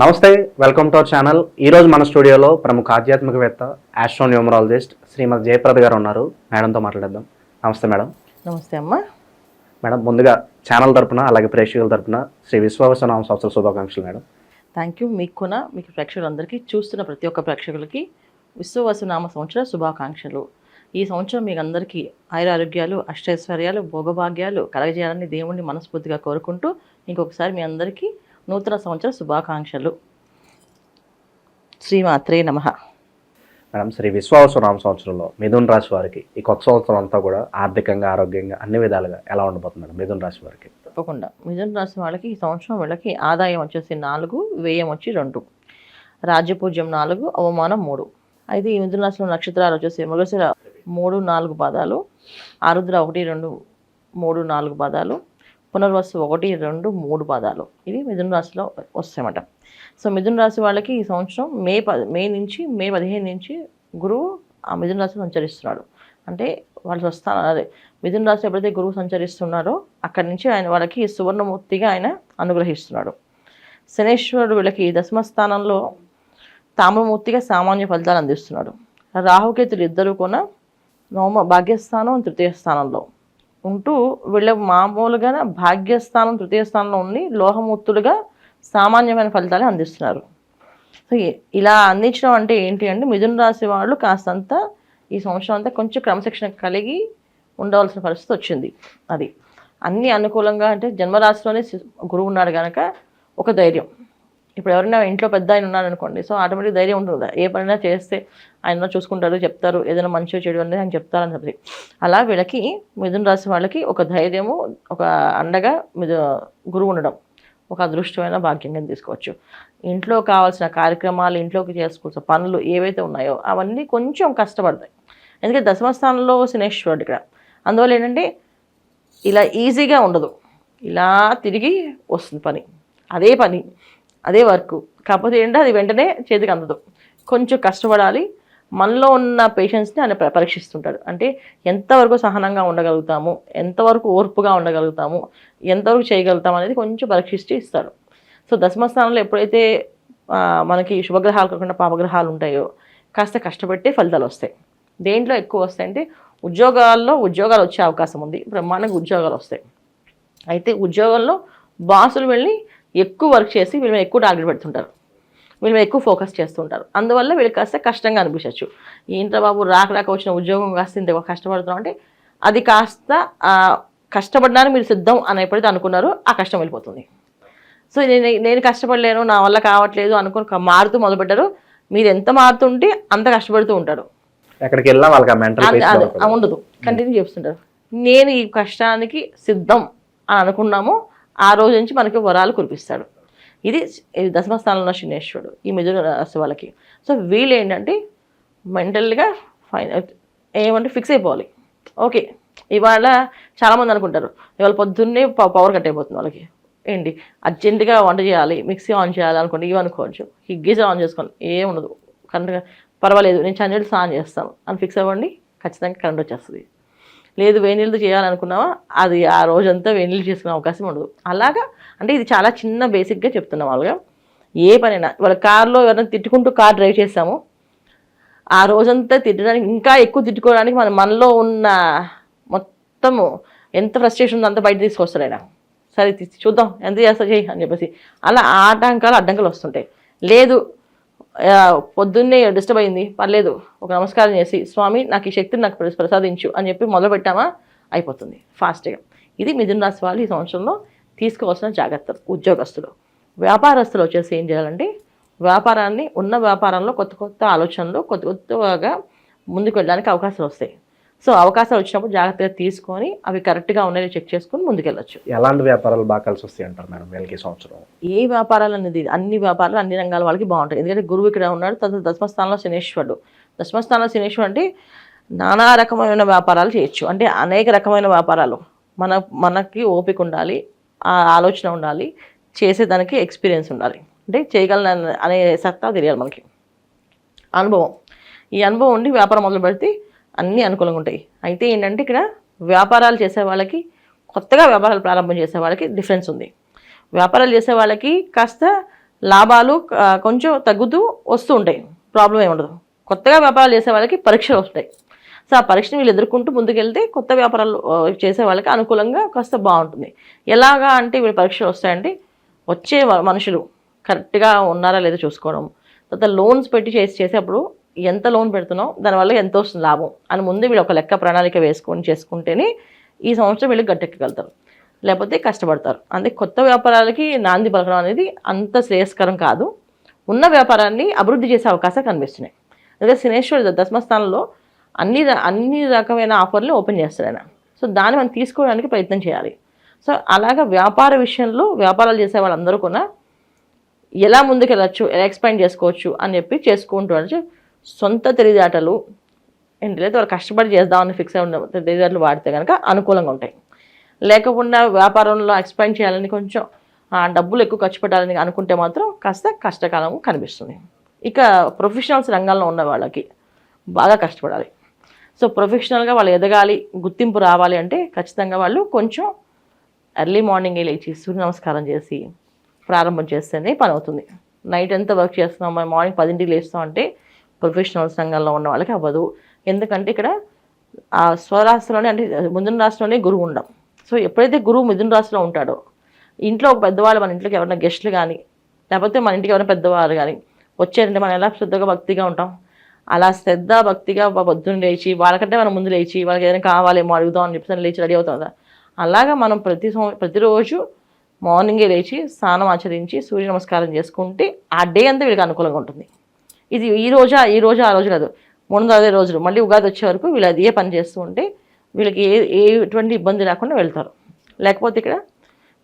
నమస్తే, welcome to our channel. ఈరోజు మన స్టూడియోలో ప్రముఖ ఆధ్యాత్మికవేత్త ఆస్ట్రోన్యూమరాలజిస్ట్ శ్రీమతి జయప్రద గారు ఉన్నారు. మేడంతో మాట్లాడేద్దాం. నమస్తే మేడం. నమస్తే అమ్మా. మేడం, ముందుగా ఛానల్ తరపున అలాగే ప్రేక్షకుల తరపున శ్రీ విశ్వావసనామ సంవత్సర శుభాకాంక్షలు మేడం. Thank you. మీకు ప్రేక్షకులందరికీ, చూస్తున్న ప్రతి ఒక్క ప్రేక్షకులకి విశ్వవసునామ సంవత్సర శుభాకాంక్షలు. ఈ సంవత్సరం మీకు అందరికీ ఆయురారోగ్యాలు, అష్టైశ్వర్యాలు, భోగభాగ్యాలు కలగజేయాలని దేవుణ్ణి మనస్ఫూర్తిగా కోరుకుంటూ ఇంకొకసారి మీ అందరికీ నూతన సంవత్సర శుభాకాంక్షలు. శ్రీమాత్రే నమః. మేడం, శ్రీ విశ్వావసనామ సంవత్సరంలో మిథున రాశి వారికి ఈ కొత్త సంవత్సరం అంతా కూడా ఆర్థికంగా, ఆరోగ్యంగా అన్ని విధాలుగా ఎలా ఉండబోతుంది మేడం మిథున రాశి వారికి? తప్పకుండా. మిథున రాశి వాళ్ళకి ఈ సంవత్సరం వీళ్ళకి ఆదాయం వచ్చేసి 4, వ్యయం వచ్చి 2, రాజ్యపూజ్యం 4, అవమానం 3. అయితే ఈ మిథున రాశిలో నక్షత్రాలు వచ్చేసి మృగశిర 3, 4 పాదాలు, ఆరుద్ర 1, 2, 3, 4 పాదాలు, పునర్వసు 1, 2, 3 పాదాలు. ఇవి మిథున రాశిలో వస్తాయన్నమాట. సో మిథున రాశి వాళ్ళకి ఈ సంవత్సరం మే 15 నుంచి గురువు ఆ మిథున రాశిలో సంచరిస్తున్నాడు. అంటే వాళ్ళు అదే మిథున రాశి ఎప్పుడైతే గురువు సంచరిస్తున్నాడో అక్కడి నుంచి ఆయన వాళ్ళకి సువర్ణమూర్తిగా ఆయన అనుగ్రహిస్తున్నాడు. శనేశ్వరుడు వీళ్ళకి దశమ స్థానంలో తామ్రమూర్తిగా సామాన్య ఫలితాలు అందిస్తున్నాడు. రాహుకేతులు ఇద్దరు కూడా భాగ్యస్థానం, తృతీయ స్థానంలో ఉంటూ వీళ్ళ మామూలుగా భాగ్యస్థానం, తృతీయ స్థానంలో ఉండి లోహమూర్తులుగా సామాన్యమైన ఫలితాలు అందిస్తున్నారు. సో ఇలా అందించడం అంటే ఏంటి అంటే మిథున రాశి వాళ్ళు కాస్తంత ఈ సంవత్సరం అంతా కొంచెం క్రమశిక్షణ కలిగి ఉండవలసిన పరిస్థితి వచ్చింది. అది అన్నీ అనుకూలంగా, అంటే జన్మరాశిలోనే గురువు ఉన్నాడు కనుక ఒక ధైర్యం. ఇప్పుడు ఎవరైనా ఇంట్లో పెద్ద ఆయన ఉన్నాడు అనుకోండి, సో ఆటోమేటిక్ ధైర్యం ఉంటుంది. ఏ పనైనా చేస్తే ఆయన చూసుకుంటారు, చెప్తారు, ఏదైనా మంచిగా చెడు అనేది ఆయన చెప్తారని చెప్పి. అలా వీళ్ళకి మిథున రాశి వాళ్ళకి ఒక ధైర్యము, ఒక అండగా గురువు ఉండడం ఒక అదృష్టమైన భాగ్యంగా తీసుకోవచ్చు. ఇంట్లో కావాల్సిన కార్యక్రమాలు, ఇంట్లోకి చేసుకోవాల్సిన పనులు ఏవైతే ఉన్నాయో అవన్నీ కొంచెం కష్టపడతాయి. ఎందుకంటే దశమస్థానంలో శనేశ్వరుడు ఇక్కడ. అందువల్ల ఏంటంటే ఇలా ఈజీగా ఉండదు, ఇలా తిరిగి వస్తుంది పని, అదే వర్క్. కాకపోతే ఏంటంటే అది వెంటనే చేతికి అందదు, కొంచెం కష్టపడాలి. మనలో ఉన్న పేషెన్స్ని ఆయన పరీక్షిస్తుంటాడు. అంటే ఎంతవరకు సహనంగా ఉండగలుగుతాము, ఎంతవరకు ఓర్పుగా ఉండగలుగుతాము, ఎంతవరకు చేయగలుగుతాము అనేది కొంచెం పరీక్షిస్తూ ఇస్తాడు. సో దశమస్థానంలో ఎప్పుడైతే మనకి శుభగ్రహాలు కాకుండా పాపగ్రహాలు ఉంటాయో కాస్త కష్టపడితే ఫలితాలు వస్తాయి. దేంట్లో ఎక్కువ వస్తాయంటే ఉద్యోగాలు వచ్చే అవకాశం ఉంది, బ్రహ్మాండంగా ఉద్యోగాలు వస్తాయి. అయితే ఉద్యోగంలో బాసులు వెళ్ళి ఎక్కువ వర్క్ చేసి వీళ్ళ మీద ఎక్కువ టార్గెట్ పెడుతుంటారు, వీళ్ళ మీద ఎక్కువ ఫోకస్ చేస్తుంటారు. అందువల్ల వీళ్ళకి కాస్త కష్టంగా అనిపించవచ్చు. ఏంట్రా బాబు రాక వచ్చిన ఉద్యోగం కాస్త ఇంత కష్టపడుతున్నాం అంటే అది కాస్త కష్టపడడానికి మీరు సిద్ధం అని ఎప్పుడైతే అనుకున్నారో ఆ కష్టం వెళ్ళిపోతుంది. సో నేను కష్టపడలేను, నా వల్ల కావట్లేదు అనుకుని మారుతూ మొదలుపెట్టారు. మీరు ఎంత మారుతుంటే అంత కష్టపడుతూ ఉంటారు, ఎక్కడికి వెళ్ళినా వాళ్ళకి ఉండదు, కంటిన్యూ చేస్తుంటారు. నేను ఈ కష్టానికి సిద్ధం అని అనుకున్నాము, ఆ రోజు నుంచి మనకి వరాలు కురిపిస్తాడు. ఇది దశమస్థానంలో శనేశ్వరుడు ఈ మిథున రాశి వాళ్ళకి. సో వీళ్ళు ఏంటంటే మెంటల్గా ఏమంటే ఫిక్స్ అయిపోవాలి. ఓకే, ఇవాళ చాలామంది అనుకుంటారు ఇవాళ పొద్దున్నే పవర్ కట్ అయిపోతుంది వాళ్ళకి, ఏంటి అర్జెంటుగా వంట చేయాలి, మిక్సీ ఆన్ చేయాలి అనుకోండి, ఇవి అనుకోవచ్చు. ఈ గీజర్ ఆన్ చేసుకోండి, ఏముండదు, కరెంట్గా పర్వాలేదు, నేను చన్నీళ్ళు స్నానం చేస్తాను అని ఫిక్స్ అవ్వండి, ఖచ్చితంగా కరెంట్ వచ్చేస్తుంది. లేదు వేణీళ్ళతో చేయాలనుకున్నావా, అది ఆ రోజంతా వేణీళ్ళు చేసుకునే అవకాశం ఉండదు. అలాగా అంటే ఇది చాలా చిన్న బేసిక్గా చెప్తున్నాం. వాళ్ళగా ఏ పనైనా వాళ్ళ కార్లో ఎవరైనా తిట్టుకుంటూ కార్ డ్రైవ్ చేస్తాము, ఆ రోజంతా తిట్టడానికి, ఇంకా ఎక్కువ తిట్టుకోవడానికి మనలో ఉన్న మొత్తము ఎంత ఫ్రస్ట్రేషన్ ఉందో అంతా బయట తీసుకొస్తాడు ఆయన. సరే చూద్దాం ఎంత చేస్తా చేయి అని చెప్పేసి అలా అడ్డంకాలు వస్తుంటాయి. లేదు పొద్దున్నే డిస్టర్బ్ అయింది, పర్లేదు ఒక నమస్కారం చేసి స్వామి నాకు ఈ శక్తిని నాకు ప్రసాదించు అని చెప్పి మొదలు పెట్టామా అయిపోతుంది ఫాస్ట్గా. ఇది మిథున రాశి వాళ్ళు ఈ సంవత్సరంలో తీసుకోవాల్సిన జాగ్రత్తలు. ఉద్యోగస్తులు, వ్యాపారస్తులు వచ్చేసి ఏం చేయాలంటే వ్యాపారాన్ని, ఉన్న వ్యాపారంలో కొత్త ఆలోచనలు, కొత్తగా ముందుకు వెళ్ళడానికి అవకాశాలు వస్తాయి. సో అవకాశాలు వచ్చినప్పుడు జాగ్రత్తగా తీసుకొని అవి కరెక్ట్గా ఉన్నాయో చెక్ చేసుకొని ముందుకెళ్ళచ్చు. ఎలాంటి వ్యాపారాలు బాగా కలిసి వస్తాయి అంటారు మేడం వీళ్ళకి సంవత్సరం? ఏ వ్యాపారాలు అనేది అన్ని వ్యాపారాలు అన్ని రంగాల వాళ్ళకి బాగుంటాయి. ఎందుకంటే గురువు ఇక్కడ ఉన్నాడు, తర్వాత దశమస్థానంలో శనేశ్వరుడు. దశమస్థానంలో శనేశ్వరుడు అంటే నానా రకమైన వ్యాపారాలు చేయొచ్చు. అంటే అనేక రకమైన వ్యాపారాలు మనకి ఓపిక ఉండాలి, ఆ ఆలోచన ఉండాలి, చేసేదానికి ఎక్స్పీరియన్స్ ఉండాలి, అంటే చేయగలను అనే సత్తా తెలియాలి మనకి, అనుభవం. ఈ అనుభవం ఉండి వ్యాపారం మొదలు పెడితే అన్నీ అనుకూలంగా ఉంటాయి. అయితే ఏంటంటే ఇక్కడ వ్యాపారాలు చేసే వాళ్ళకి, కొత్తగా వ్యాపారాలు ప్రారంభం చేసే వాళ్ళకి డిఫరెన్స్ ఉంది. వ్యాపారాలు చేసే వాళ్ళకి కాస్త లాభాలు కొంచెం తగ్గుతూ వస్తూ ఉంటాయి, ప్రాబ్లం ఏమి ఉండదు. కొత్తగా వ్యాపారాలు చేసే వాళ్ళకి పరీక్షలు వస్తాయి. సో ఆ పరీక్షను వీళ్ళు ఎదుర్కొంటూ ముందుకెళ్తే కొత్త వ్యాపారాలు చేసే వాళ్ళకి అనుకూలంగా కాస్త బాగుంటుంది. ఎలాగా అంటే వీళ్ళు పరీక్షలు వస్తాయంటే వచ్చే మనుషులు కరెక్ట్గా ఉన్నారా లేదో చూసుకోవడం, తర్వాత లోన్స్ పెట్టి చేసేటప్పుడు ఎంత లోన్ పెడుతున్నాం, దానివల్ల ఎంత వస్తుంది లాభం అని ముందు వీళ్ళు ఒక లెక్క ప్రణాళిక వేసుకొని చేసుకుంటేనే ఈ సంవత్సరం వీళ్ళు గట్టెక్కగలుగుతారు, లేకపోతే కష్టపడతారు. అందుకే కొత్త వ్యాపారాలకి నాంది పలకడం అనేది అంత శ్రేయస్కరం కాదు. ఉన్న వ్యాపారాన్ని అభివృద్ధి చేసే అవకాశాలు కనిపిస్తున్నాయి. అదే శనేశ్వరుడు దశమస్థానంలో అన్ని రకమైన ఆఫర్లు ఓపెన్ చేస్తాడు ఆయన. సో దాన్ని మనం తీసుకోవడానికి ప్రయత్నం చేయాలి. సో అలాగా వ్యాపార విషయంలో వ్యాపారాలు చేసే వాళ్ళందరూ కూడా ఎలా ముందుకెళ్ళచ్చు, ఎలా ఎక్స్పాండ్ చేసుకోవచ్చు అని చెప్పి చేసుకుంటూ వచ్చి సొంత తెలివితేటలు ఏంటి లేదా వాళ్ళు కష్టపడి చేద్దామని ఫిక్స్ అయి ఉన్న తెలివితేటలు వాడితే కనుక అనుకూలంగా ఉంటాయి. లేకుండా వ్యాపారంలో ఎక్స్పాండ్ చేయాలని కొంచెం డబ్బులు ఎక్కువ ఖర్చు పెట్టాలని అనుకుంటే మాత్రం కాస్త కష్టకాలం కనిపిస్తుంది. ఇక ప్రొఫెషనల్స్ రంగంలో ఉన్న వాళ్ళకి బాగా కష్టపడాలి. సో ప్రొఫెషనల్గా వాళ్ళు ఎదగాలి, గుర్తింపు రావాలి అంటే ఖచ్చితంగా వాళ్ళు కొంచెం ఎర్లీ మార్నింగే లేచి సూర్య నమస్కారం చేసి ప్రారంభం చేస్తేనే పని అవుతుంది. నైట్ ఎంత వర్క్ చేస్తున్నాం, మనం మార్నింగ్ 10ంటికి లేస్తాం అంటే ప్రొఫెషనల్స్ రంగంలో ఉన్న వాళ్ళకి అవ్వదు. ఎందుకంటే ఇక్కడ ఆ స్వరాశిలోనే అంటే మిథున రాశిలోనే గురువు ఉండడం. సో ఎప్పుడైతే గురువు మిథున రాశిలో ఉంటాడో ఇంట్లో ఒక పెద్దవాళ్ళు, మన ఇంట్లోకి ఎవరైనా గెస్టులు కానీ లేకపోతే మన ఇంటికి ఎవరైనా పెద్దవాళ్ళు కానీ వచ్చారంటే మనం ఎలా శ్రద్ధగా భక్తిగా ఉంటాం, అలా శ్రద్ధ భక్తిగా పొద్దున్న లేచి వాళ్ళకంటే మనం ముందు లేచి వాళ్ళకి ఏదైనా కావాలేమో అడుగుదాం అని చెప్పి లేచి రెడీ అవుతాం కదా. అలాగా మనం ప్రతిరోజు మార్నింగే లేచి స్నానం ఆచరించి సూర్య నమస్కారం చేసుకుంటే ఆ డే అంతా వీళ్ళకి అనుకూలంగా ఉంటుంది. ఇది ఈ రోజు ఆ రోజు కాదు, 3 రోజులు మళ్ళీ ఉగాది వచ్చే వరకు వీళ్ళు అదే పని చేస్తూ ఉంటే వీళ్ళకి ఎటువంటి ఇబ్బంది లేకుండా వెళ్తారు. లేకపోతే ఇక్కడ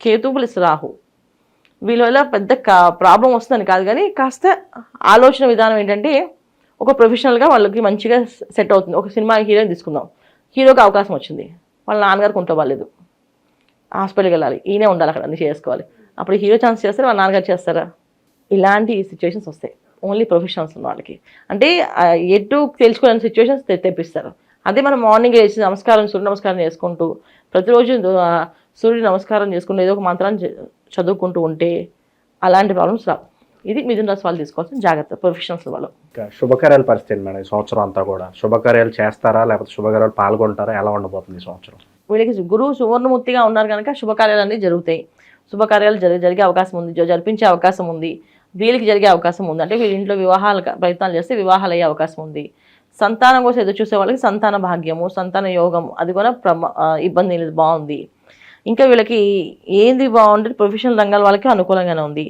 కేతు ప్లస్ రాహు వీళ్ళ వల్ల పెద్ద ప్రాబ్లం వస్తుందని కాదు, కానీ కాస్త ఆలోచన విధానం ఏంటంటే ఒక ప్రొఫెషనల్గా వాళ్ళకి మంచిగా సెట్ అవుతుంది. ఒక సినిమా హీరోని తీసుకుందాం, హీరోకి అవకాశం వచ్చింది, వాళ్ళ నాన్నగారికి ఉంటే బాగాలేదు, హాస్పిటల్కి వెళ్ళాలి, ఈయనే ఉండాలి, అక్కడ అన్ని చేసుకోవాలి. అప్పుడు హీరో ఛాన్స్ చేస్తారా, వాళ్ళ నాన్నగారు చేస్తారా? ఇలాంటి సిచ్యువేషన్స్ వస్తాయి ఓన్లీ ప్రొఫెషనల్స్ ఉన్న వాళ్ళకి. అంటే ఎటు తెలుసుకోలేని సిచ్యువేషన్స్ తెప్పిస్తారు. అదే మనం మార్నింగ్ వేసి సూర్య నమస్కారం చేసుకుంటూ ప్రతిరోజు సూర్య నమస్కారం చేసుకుంటూ ఏదో ఒక మంత్రాన్ని చదువుకుంటూ ఉంటే అలాంటి ప్రాబ్లమ్స్ రావు. ఇది మిథున రాశి వాళ్ళు తీసుకోవాల్సిన జాగ్రత్త, ప్రొఫెషనల్స్ వాళ్ళు. శుభకార్యాల పరిస్థితి మేడం ఈ సంవత్సరం అంతా కూడా శుభకార్యాలు చేస్తారా లేకపోతే శుభకార్యాలు పాల్గొంటారా, ఎలా ఉండబోతుంది ఈ సంవత్సరం? వీళ్ళకి గురువు సువర్ణమూర్తిగా ఉన్నారు కనుక శుభకార్యాలన్నీ జరుగుతాయి. శుభకార్యాలు జరిగే అవకాశం ఉంది, జరిపించే అవకాశం ఉంది, వీళ్ళకి జరిగే అవకాశం ఉంది. అంటే వీళ్ళ ఇంట్లో వివాహాలు ప్రయత్నాలు చేస్తే వివాహాలు అయ్యే అవకాశం ఉంది. సంతానం కోసం ఎదురు చూసే వాళ్ళకి సంతాన భాగ్యము, సంతాన యోగం అది కూడా ఇబ్బంది లేదు, బాగుంది. ఇంకా వీళ్ళకి ఏంది బాగుంటుంది, ప్రొఫెషనల్ రంగాల వాళ్ళకి అనుకూలంగానే ఉంది.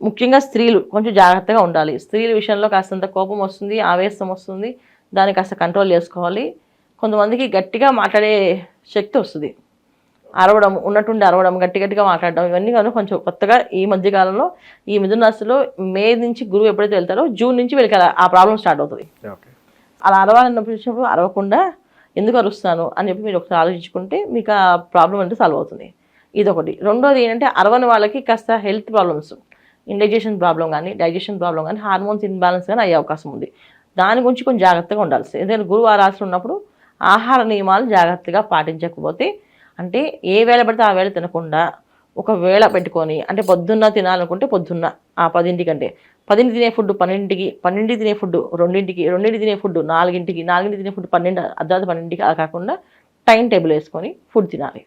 ముఖ్యంగా స్త్రీలు కొంచెం జాగ్రత్తగా ఉండాలి. స్త్రీల విషయంలో కాస్తంత కోపం వస్తుంది, ఆవేశం వస్తుంది, దాన్ని కాస్త కంట్రోల్ చేసుకోవాలి. కొంతమందికి గట్టిగా మాట్లాడే శక్తి వస్తుంది, అరవడం, ఉన్నట్టుండి అరవడం, గట్టిగా మాట్లాడడం, ఇవన్నీ కానీ కొంచెం కొత్తగా ఈ మధ్యకాలంలో ఈ మిథున రాశిలో మే నుంచి గురువు ఎప్పుడైతే వెళ్తారో జూన్ నుంచి వీళ్ళకి ఆ ప్రాబ్లం స్టార్ట్ అవుతుంది. అలా అరవాలన్నప్పుడు అరవకుండా ఎందుకు అరుస్తాను అని చెప్పి మీరు ఒకసారి ఆలోచించుకుంటే మీకు ఆ ప్రాబ్లం అంటే సాల్వ్ అవుతుంది. ఇదొకటి. రెండోది ఏంటంటే అరవని వాళ్ళకి కాస్త హెల్త్ ప్రాబ్లమ్స్, ఇండైజెషన్ ప్రాబ్లం కానీ, డైజెషన్ ప్రాబ్లం కానీ, హార్మోన్స్ ఇన్బ్యాలెన్స్ కానీ అయ్యే అవకాశం ఉంది. దాని గురించి కొంచెం జాగ్రత్తగా ఉండాల్సి. ఎందుకంటే గురువు ఆ రాశిలో ఉన్నప్పుడు ఆహార నియమాలు జాగ్రత్తగా పాటించకపోతే, అంటే ఏ వేళ పడితే ఆ వేళ తినకుండా ఒక వేళ పెట్టుకొని, అంటే పొద్దున్న తినాలనుకుంటే పొద్దున్న 10ంటి కంటే 10ంటి తినే ఫుడ్ 12ంటికి, 12ంటి తినే ఫుడ్ 2ంటికి, 2ంటి తినే ఫుడ్ 4ంటికి, 4ంటి తినే ఫుడ్ 12 అర్ధరాత్రి 12ంటికి, అలా కాకుండా టైం టేబుల్ వేసుకొని ఫుడ్ తినాలి.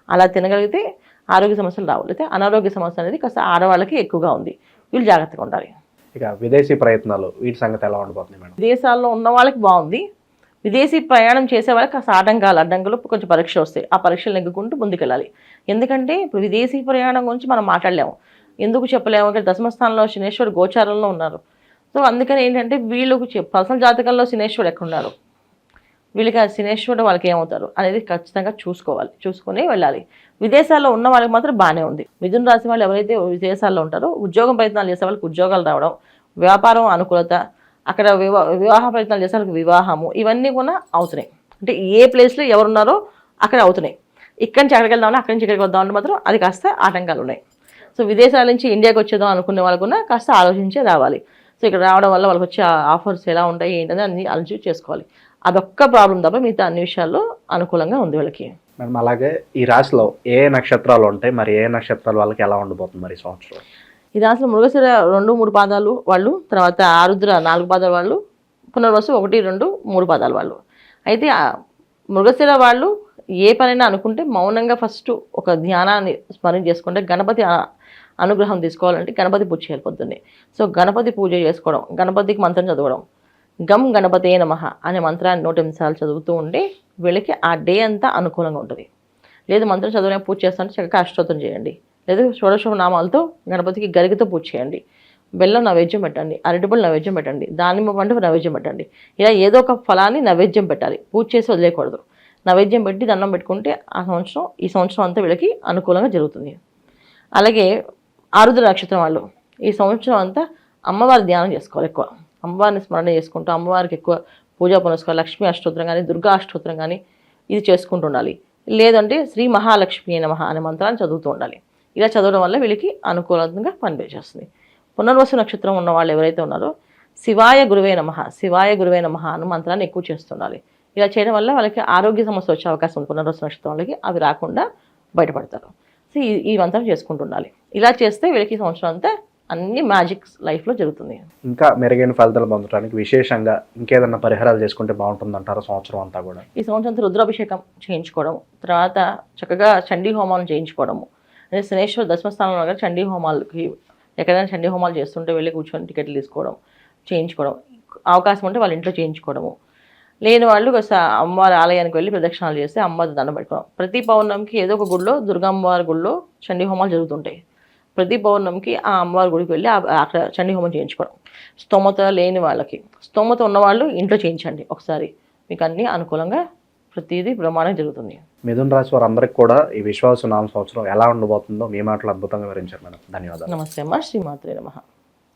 అలా తినగలిగితే ఆరోగ్య సమస్యలు రావు. అయితే అనారోగ్య సమస్య అనేది కాస్త ఆడవాళ్ళకి ఎక్కువగా ఉంది, వీళ్ళు జాగ్రత్తగా ఉండాలి. ఇక విదేశీ ప్రయత్నాలు వీటి సంగతి ఎలా ఉండబోతుంది మేడం? విదేశాల్లో ఉన్న వాళ్ళకి బాగుంది. విదేశీ ప్రయాణం చేసే వాళ్ళకి కాస్త అడ్డంకులు కొంచెం పరీక్షలు వస్తాయి. ఆ పరీక్షలు నెగ్గుకుంటూ ముందుకెళ్ళాలి. ఎందుకంటే ఇప్పుడు విదేశీ ప్రయాణం గురించి మనం మాట్లాడలేము, ఎందుకు చెప్పలేము, ఇక్కడ దశమస్థానంలో శనేశ్వరుడు గోచారంలో ఉన్నారు. సో అందుకని ఏంటంటే వీళ్ళకి పర్సనల్ జాతకంలో శనేశ్వరుడు ఎక్కడున్నారు, వీళ్ళకి ఆ శనేశ్వరుడు వాళ్ళకి ఏమవుతారు అనేది ఖచ్చితంగా చూసుకొని వెళ్ళాలి. విదేశాల్లో ఉన్న వాళ్ళకి మాత్రం బాగానే ఉంది. మిథున రాశి వాళ్ళు ఎవరైతే విదేశాల్లో ఉంటారో ఉద్యోగం ప్రయత్నాలు చేసే వాళ్ళకి ఉద్యోగాలు రావడం, వ్యాపారం అనుకూలత, అక్కడ వివాహ ప్రయత్నాలు చేసే వాళ్ళకి వివాహము, ఇవన్నీ కూడా అవుతున్నాయి. అంటే ఏ ప్లేస్లో ఎవరున్నారో అక్కడ అవుతున్నాయి. ఇక్కడి నుంచి అక్కడికి వెళ్దామని, అక్కడి నుంచి ఇక్కడికి వద్దామని మాత్రం అది కాస్త ఆటంకాలు ఉన్నాయి. సో విదేశాల నుంచి ఇండియాకి వచ్చేద్దాం అనుకునే వాళ్ళకు కూడా కాస్త ఆలోచించే రావాలి. సో ఇక్కడ రావడం వల్ల వాళ్ళకి వచ్చే ఆఫర్స్ ఎలా ఉంటాయి ఏంటని అన్ని ఆలోచించి చేసుకోవాలి. అదొక్క ప్రాబ్లం తప్ప మిగతా అన్ని విషయాల్లో అనుకూలంగా ఉంది వీళ్ళకి. మేడం అలాగే ఈ రాశిలో ఏ నక్షత్రాలు ఉంటాయి, మరి ఏ నక్షత్రాల వాళ్ళకి ఎలా ఉండబోతుంది మరి సంవత్సరం? ఈ రాశిలో మృగశిర 2-3 పాదాలు వాళ్ళు, తర్వాత ఆరుద్ర 4 పాదాల వాళ్ళు, పునర్వసు 1-2-3 పాదాల వాళ్ళు. అయితే ఆ మృగశిర వాళ్ళు ఏ పనైనా అనుకుంటే మౌనంగా ఫస్ట్ ఒక ధ్యానాన్ని స్మరణ చేసుకుంటే గణపతి అనుగ్రహం తీసుకోవాలంటే గణపతి పూజ చేయాలి పొద్దున్నే. సో గణపతి పూజ చేసుకోవడం, గణపతికి మంత్రం చదవడం, గం గణపతే నమః అనే మంత్రాన్ని 108 సార్లు చదువుతూ ఉంటే వీళ్ళకి ఆ డే అంతా అనుకూలంగా ఉంటుంది. లేదు మంత్రం చదవలేక పూజ చేస్తుంటే చక్కగా అష్టోత్తరం చేయండి, లేదు షోడశ నామాలతో గణపతికి గరికతో పూజ చేయండి, బెల్లం నైవేద్యం పెట్టండి, అరటిపళ్ళు నైవేద్యం పెట్టండి, దానిమ్మ పండు నైవేద్యం పెట్టండి. ఇలా ఏదో ఒక ఫలాన్ని నైవేద్యం పెట్టాలి, పూజ చేసి వదిలేయకూడదు. నైవేద్యం పెట్టి దండం పెట్టుకుంటే ఈ సంవత్సరం అంతా వీళ్ళకి అనుకూలంగా జరుగుతుంది. అలాగే ఆరుద్ర నక్షత్రం వాళ్ళు ఈ సంవత్సరం అంతా అమ్మవారి ధ్యానం చేసుకోవాలి. ఎక్కువ అమ్మవారిని స్మరణ చేసుకుంటూ అమ్మవారికి ఎక్కువ పూజా పునస్కారం, లక్ష్మీ అష్టోత్తరం కానీ దుర్గా అష్టోత్తరం కానీ ఇది చేసుకుంటూ ఉండాలి. లేదంటే శ్రీ మహాలక్ష్మి నమః అనే మంత్రాన్ని చదువుతూ ఉండాలి. ఇలా చదవడం వల్ల వీళ్ళకి అనుకూలంగా పనిచేస్తుంది. పునర్వసు నక్షత్రం ఉన్న వాళ్ళు ఎవరైతే ఉన్నారో శివాయ గురువే నమః, శివాయ గురువే నమః అనే మంత్రాన్ని ఎక్కువ చేస్తుండాలి. ఇలా చేయడం వల్ల వాళ్ళకి ఆరోగ్య సమస్య వచ్చే అవకాశం ఉంది. పునర్వసు నక్షత్రం వాళ్ళకి అవి రాకుండా బయటపడతారు. సో ఈ మంత్రం చేసుకుంటూ ఉండాలి. ఇలా చేస్తే వీళ్ళకి ఈ సంవత్సరం అంతా అన్ని మ్యాజిక్స్ లైఫ్లో జరుగుతుంది. ఇంకా మెరుగైన ఫలితాలు పొందడానికి విశేషంగా ఇంకేదన్నా పరిహారాలు చేసుకుంటే బాగుంటుందంటారా సంవత్సరం అంతా కూడా? ఈ సంవత్సరం అంతా రుద్రాభిషేకం చేయించుకోవడం, తర్వాత చక్కగా చండీ హోమాలను చేయించుకోవడము, అదే శనేశ్వర దశమస్థానంలో కూడా చండీ హోమాలకి ఎక్కడైనా చండీ హోమాలు చేస్తుంటే వెళ్ళి కూర్చొని టికెట్లు తీసుకోవడం, చేయించుకోవడం, అవకాశం ఉంటే వాళ్ళ ఇంట్లో చేయించుకోవడము. లేని వాళ్ళు అమ్మవారి ఆలయానికి వెళ్ళి ప్రదక్షిణాలు చేస్తే అమ్మవారి దండం పెట్టుకోవడం. ప్రతి పౌర్ణమికి ఏదో ఒక గుడిలో దుర్గమ్మవారి గుడిలో చండీ హోమాలు జరుగుతుంటాయి. ప్రతి పౌర్ణమికి ఆ అమ్మవారి గుడికి వెళ్ళి అక్కడ చండీ హోమం చేయించుకోవడం. స్తోమత లేని వాళ్ళకి, స్తోమత ఉన్నవాళ్ళు ఇంట్లో చేయించండి ఒకసారి, మీకు అన్నీ అనుకూలంగా ప్రతిదీ బ్రహ్మాండంగా జరుగుతుంది. మిథున రాశి వారందరికీ కూడా ఈ విశ్వావసు నామ సంవత్సరం ఎలా ఉండబోతుందో మీ మాటలు అద్భుతంగా వివరించారు మేడం. ధన్యవాదాలు. నమస్తే అమ్మ. శ్రీమాత్రే నమః.